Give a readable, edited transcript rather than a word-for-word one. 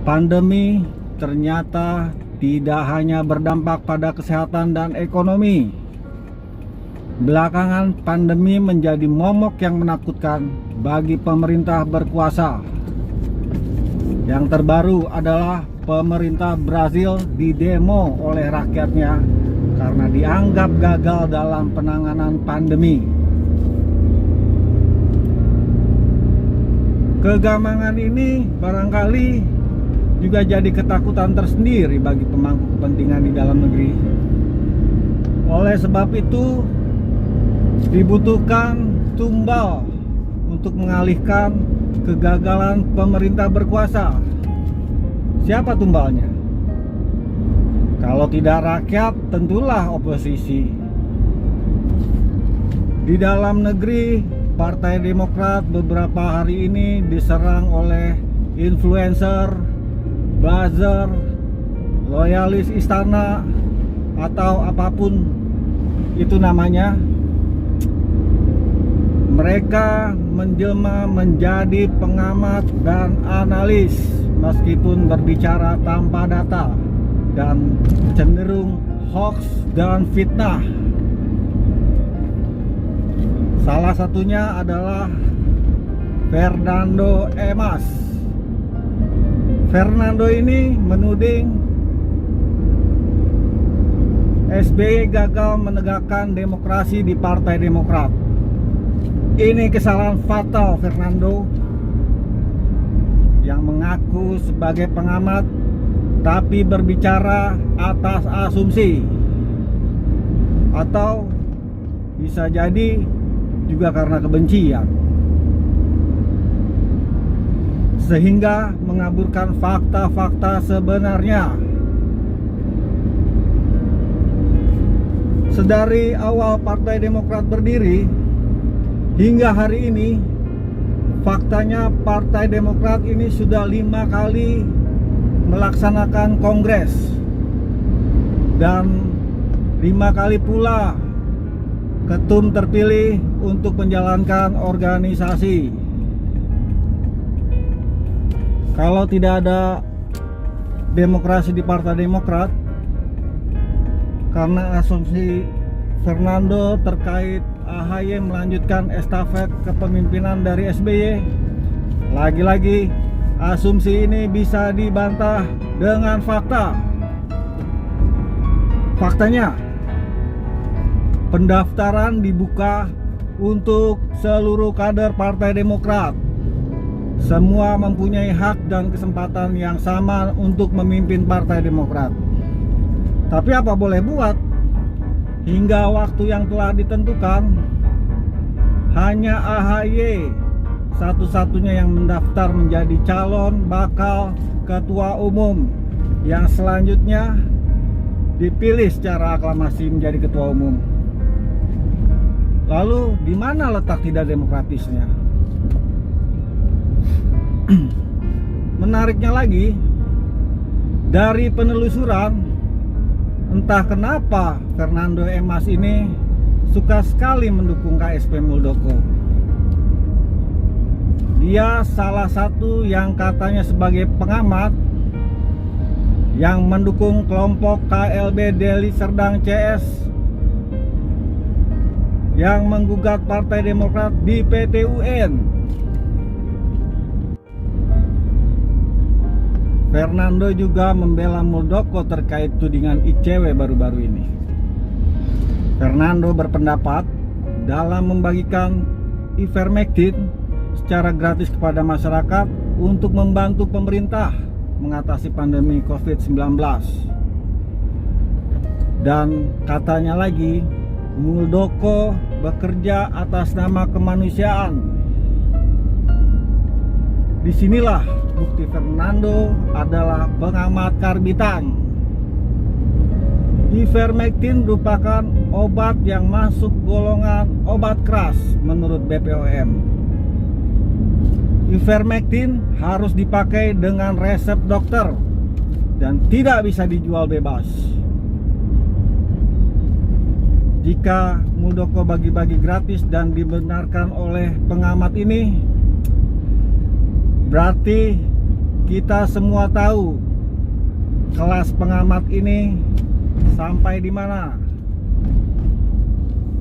Pandemi ternyata tidak hanya berdampak pada kesehatan dan ekonomi. Belakangan pandemi menjadi momok yang menakutkan bagi pemerintah berkuasa. Yang terbaru adalah pemerintah Brazil didemo oleh rakyatnya karena dianggap gagal dalam penanganan pandemi. Kegamangan ini barangkali juga jadi ketakutan tersendiri bagi pemangku kepentingan di dalam negeri. Oleh sebab itu, dibutuhkan tumbal untuk mengalihkan kegagalan pemerintah berkuasa. Siapa tumbalnya? Kalau tidak rakyat, tentulah oposisi. Di dalam negeri, Partai Demokrat beberapa hari ini diserang oleh influencer, buzzer, loyalis istana, atau apapun itu namanya. Mereka menjelma menjadi pengamat dan analis meskipun berbicara tanpa data dan cenderung hoax dan fitnah. Salah satunya adalah Fernando Emas. Fernando ini menuding SBY gagal menegakkan demokrasi di Partai Demokrat. Ini kesalahan fatal Fernando yang mengaku sebagai pengamat tapi berbicara atas asumsi, atau bisa jadi juga karena kebencian, sehingga mengaburkan fakta-fakta sebenarnya. Sedari awal Partai Demokrat berdiri hingga hari ini, faktanya Partai Demokrat ini sudah 5 kali melaksanakan kongres dan 5 kali pula ketum terpilih untuk menjalankan organisasi. Kalau tidak ada demokrasi di Partai Demokrat, karena asumsi Fernando terkait AHY melanjutkan estafet kepemimpinan dari SBY, lagi-lagi asumsi ini bisa dibantah dengan fakta. Faktanya, pendaftaran dibuka untuk seluruh kader Partai Demokrat. Semua mempunyai hak dan kesempatan yang sama untuk memimpin Partai Demokrat. Tapi apa boleh buat, hingga waktu yang telah ditentukan, hanya AHY satu-satunya yang mendaftar menjadi calon bakal ketua umum yang selanjutnya dipilih secara aklamasi menjadi ketua umum. Lalu di mana letak tidak demokratisnya? Menariknya lagi, dari penelusuran, entah kenapa Fernando Emas ini suka sekali mendukung KSP Muldoko. Dia salah satu yang katanya sebagai pengamat yang mendukung kelompok KLB Deli Serdang CS yang menggugat Partai Demokrat di PT UN. Fernando juga membela Muldoko terkait tudingan ICW baru-baru ini. Fernando berpendapat dalam membagikan ivermectin secara gratis kepada masyarakat untuk membantu pemerintah mengatasi pandemi COVID-19. Dan katanya lagi, Muldoko bekerja atas nama kemanusiaan. Disinilah bukti Fernando adalah pengamat karbitan. Ivermectin merupakan obat yang masuk golongan obat keras menurut BPOM. Ivermectin harus dipakai dengan resep dokter dan tidak bisa dijual bebas. Jika Muldoko bagi-bagi gratis dan dibenarkan oleh pengamat ini, berarti Kita semua tahu kelas pengamat ini sampai di mana.